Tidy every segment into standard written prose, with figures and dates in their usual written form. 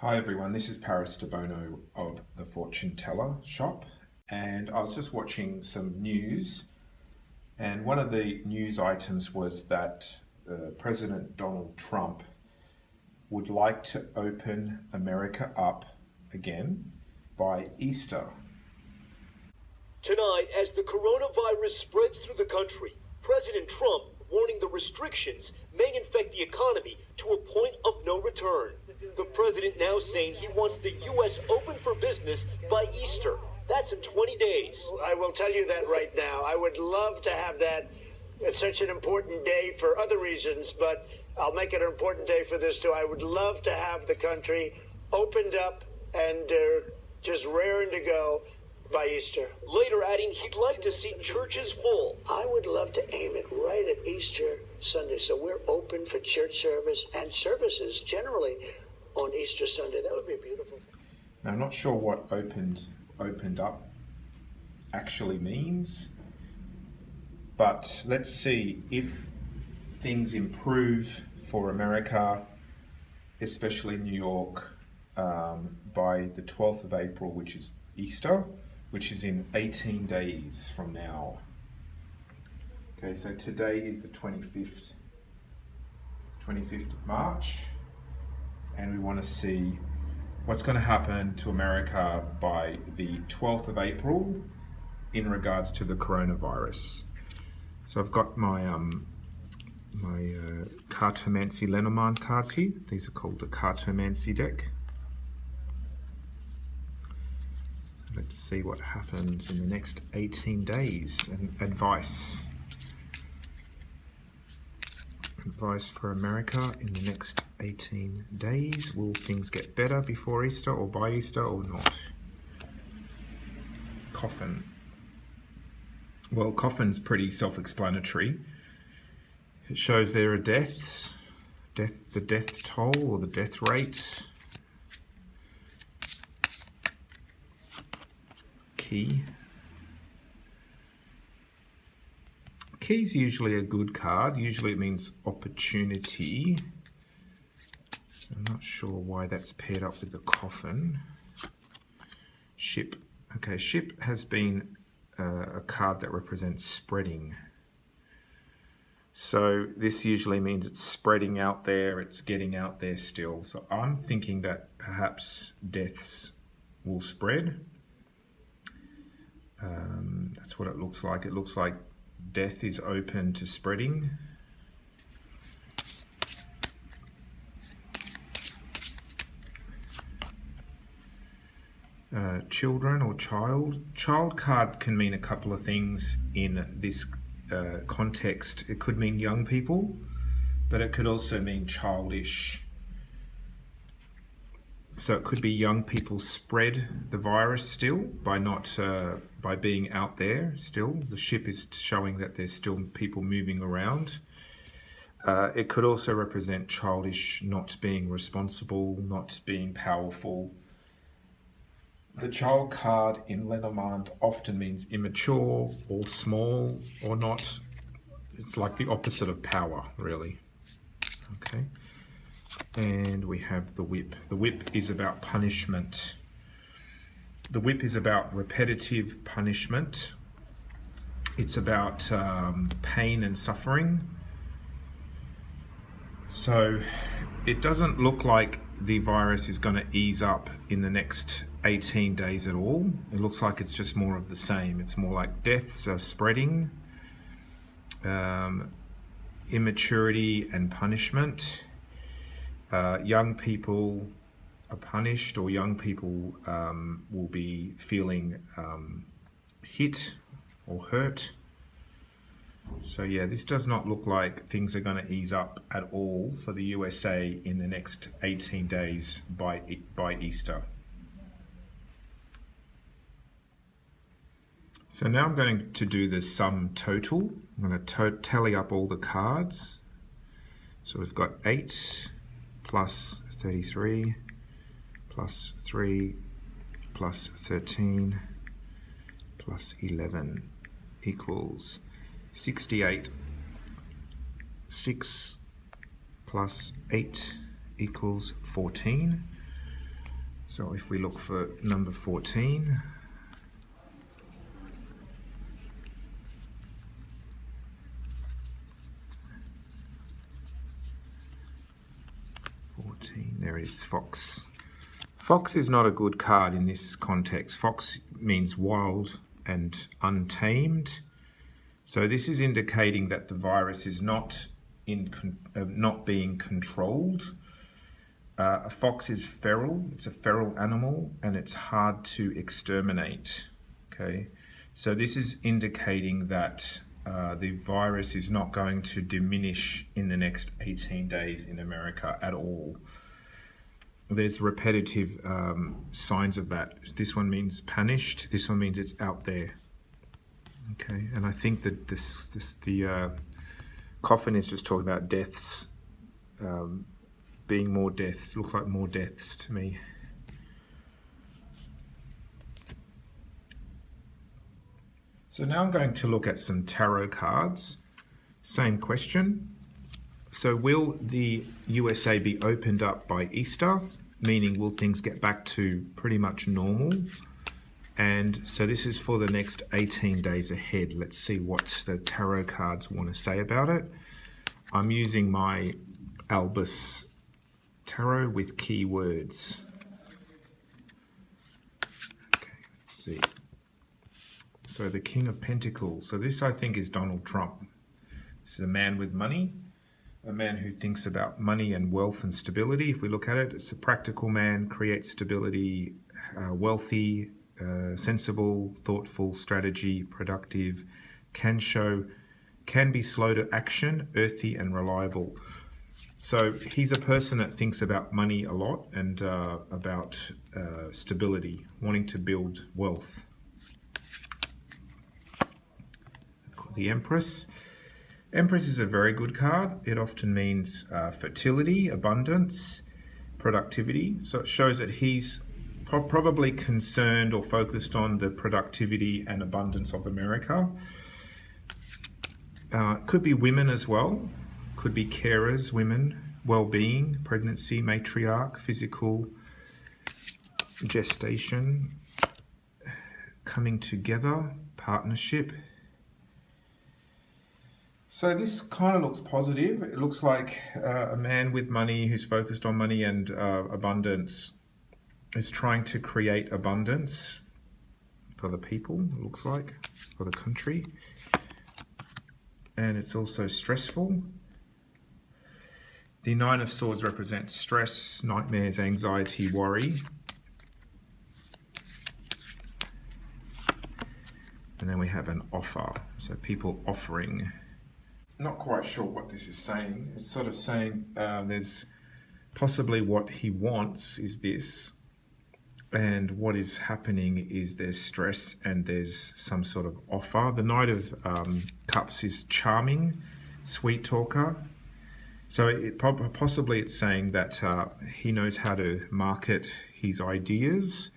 Hi everyone, this is Paris Debono of the Fortune Teller shop, and I was just watching some news, and one of the news items was that President Donald Trump would like to open America up again by Easter. Tonight, as the coronavirus spreads through the country, President Trump warning the restrictions may infect the economy to a point of no return. The president now saying he wants the U.S. open for business by Easter. That's in 20 days. I will tell you that right now. I would love to have that. It's such an important day for other reasons, but I'll make it an important day for this too. I would love to have the country opened up and just raring to go by Easter. Later adding he'd like to see churches full. I would love to aim it right at Easter Sunday, so we're open for church service and services generally on Easter Sunday. That would be beautiful. Now, I'm not sure what opened up actually means, but let's see if things improve for America, especially New York, by the 12th of April, which is Easter, which is in 18 days from now. Okay, so today is the 25th of March, and we want to see what's going to happen to America by the 12th of April in regards to the coronavirus. So I've got my Cartomancy Lenormand cards here. These are called the Cartomancy deck. Let's see what happens in the next 18 days and advice. Advice for America in the next 18 days. Will things get better before Easter or by Easter or not? Coffin. Well, coffin's pretty self-explanatory. It shows there are deaths, the death toll or the death rate. Key. Key's usually a good card. Usually it means opportunity. So I'm not sure why that's paired up with the coffin. Ship. Okay, ship has been a card that represents spreading. So this usually means it's spreading out there, it's getting out there still. So I'm thinking that perhaps deaths will spread. That's what it looks like. It looks like death is open to spreading. Children or child. Child card can mean a couple of things in this context. It could mean young people, but it could also mean childish. So it could be young people spread the virus still by being out there still. The ship is showing that there's still people moving around. It could also represent childish, not being responsible, not being powerful. The child card in Lenormand often means immature or small or not. It's like the opposite of power, really. Okay. And we have the whip. The whip is about punishment. The whip is about repetitive punishment. It's about pain and suffering. So it doesn't look like the virus is going to ease up in the next 18 days at all. It looks like it's just more of the same. It's more like deaths are spreading, immaturity and punishment. Young people are punished, or young people will be feeling hit or hurt. So yeah, this does not look like things are going to ease up at all for the USA in the next 18 days by Easter. So now I'm going to do the sum total. I'm going to tally up all the cards. So we've got 8 plus 33 plus 3 plus 13 plus 11 equals 68. 6 plus 8 equals 14. So if we look for number 14, there it is, Fox. Fox is not a good card in this context. Fox means wild and untamed. So this is indicating that the virus is not being controlled. A fox is feral, it's a feral animal, and it's hard to exterminate. Okay, so this is indicating that the virus is not going to diminish in the next 18 days in America at all. There's repetitive signs of that. This one means punished, this one means it's out there. Okay, and I think that the coffin is just talking about deaths, being more deaths. Looks like more deaths to me. So now I'm going to look at some tarot cards. Same question. So will the USA be opened up by Easter? Meaning, will things get back to pretty much normal? And so this is for the next 18 days ahead. Let's see what the tarot cards want to say about it. I'm using my Albus Tarot with keywords. Okay, let's see. So the King of Pentacles. So this, I think, is Donald Trump. This is a man with money, a man who thinks about money and wealth and stability. If we look at it, it's a practical man, creates stability, wealthy, sensible, thoughtful, strategy, productive, can be slow to action, earthy and reliable. So he's a person that thinks about money a lot and about stability, wanting to build wealth. The Empress. Empress is a very good card. It often means fertility, abundance, productivity. So it shows that he's probably concerned or focused on the productivity and abundance of America. Could be women as well. Could be carers, women, well-being, pregnancy, matriarch, physical, gestation, coming together, partnership. So this kind of looks positive. It looks like a man with money who's focused on money and abundance is trying to create abundance for the people, it looks like, for the country. And it's also stressful. The Nine of Swords represents stress, nightmares, anxiety, worry. And then we have an offer. So people offering. Not quite sure what this is saying. It's sort of saying there's possibly what he wants is this, and what is happening is there's stress and there's some sort of offer. The Knight of Cups is charming, sweet talker. So possibly it's saying that he knows how to market his ideas,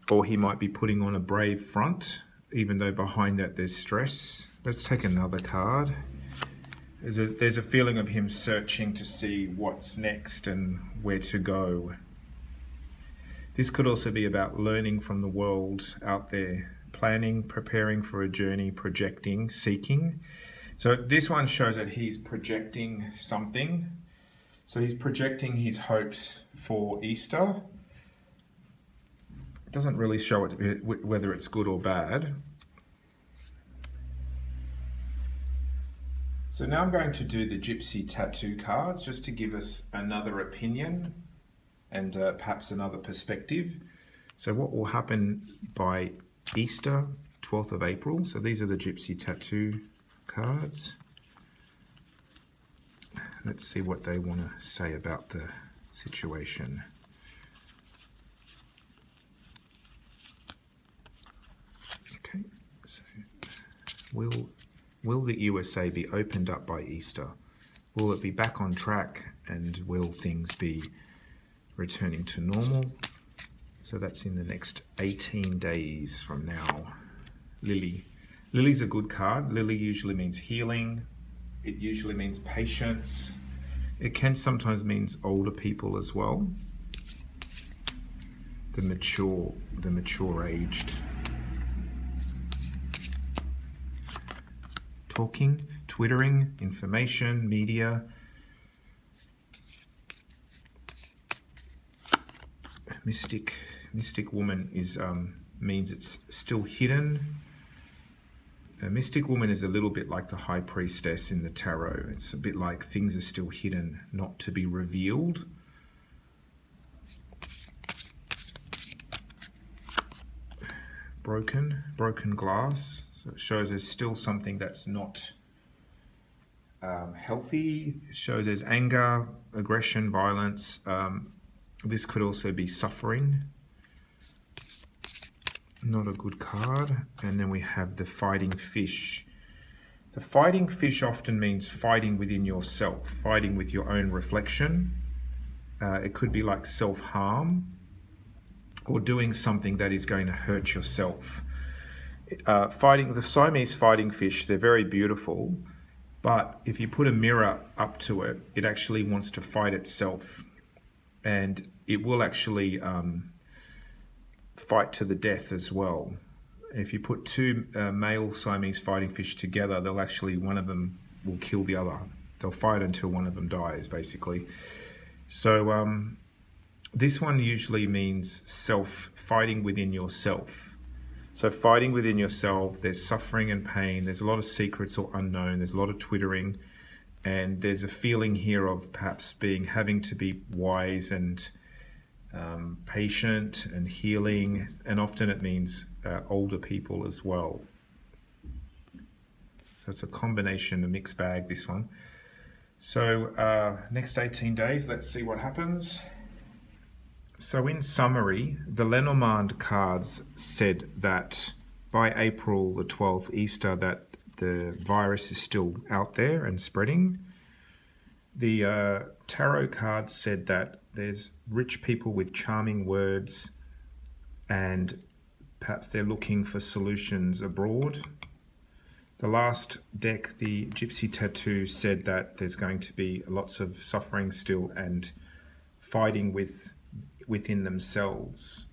or he might be putting on a brave front, even though behind that there's stress. Let's take another card. There's a feeling of him searching to see what's next and where to go. This could also be about learning from the world out there, planning, preparing for a journey, projecting, seeking. So this one shows that he's projecting something. So he's projecting his hopes for Easter. It doesn't really show it whether it's good or bad. So now I'm going to do the Gypsy Tattoo cards just to give us another opinion and perhaps another perspective. So what will happen by Easter, 12th of April? So these are the Gypsy Tattoo cards. Let's see what they want to say about the situation. Okay, so Will the USA be opened up by Easter? Will it be back on track, and will things be returning to normal? So that's in the next 18 days from now. Lily. Lily's a good card. Lily usually means healing. It usually means patience. It can sometimes mean older people as well. the mature aged. Talking, twittering, information, media. Mystic woman is means it's still hidden. A mystic woman is a little bit like the high priestess in the tarot. It's a bit like things are still hidden, not to be revealed. Broken glass. So it shows there's still something that's not healthy. It shows there's anger, aggression, violence. This could also be suffering. Not a good card. And then we have the fighting fish. The fighting fish often means fighting within yourself, fighting with your own reflection. It could be like self-harm or doing something that is going to hurt yourself. The Siamese fighting fish, they're very beautiful, but if you put a mirror up to it, it actually wants to fight itself, and it will actually fight to the death as well. If you put two male Siamese fighting fish together, one of them will kill the other. They'll fight until one of them dies, basically. So this one usually means fighting within yourself. So fighting within yourself, there's suffering and pain, there's a lot of secrets or unknown, there's a lot of twittering, and there's a feeling here of perhaps having to be wise and patient and healing, and often it means older people as well. So it's a combination, a mixed bag, this one. So next 18 days, let's see what happens. So in summary, the Lenormand cards said that by April the 12th, Easter, that the virus is still out there and spreading. The tarot cards said that there's rich people with charming words and perhaps they're looking for solutions abroad. The last deck, the Gypsy Tattoo, said that there's going to be lots of suffering still and fighting within themselves.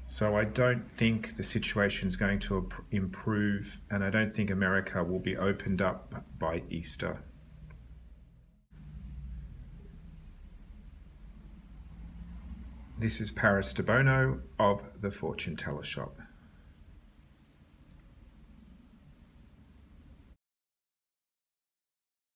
So I don't think the situation is going to improve, and I don't think America will be opened up by Easter. This is Paris Debono of the Fortune Teller Shop.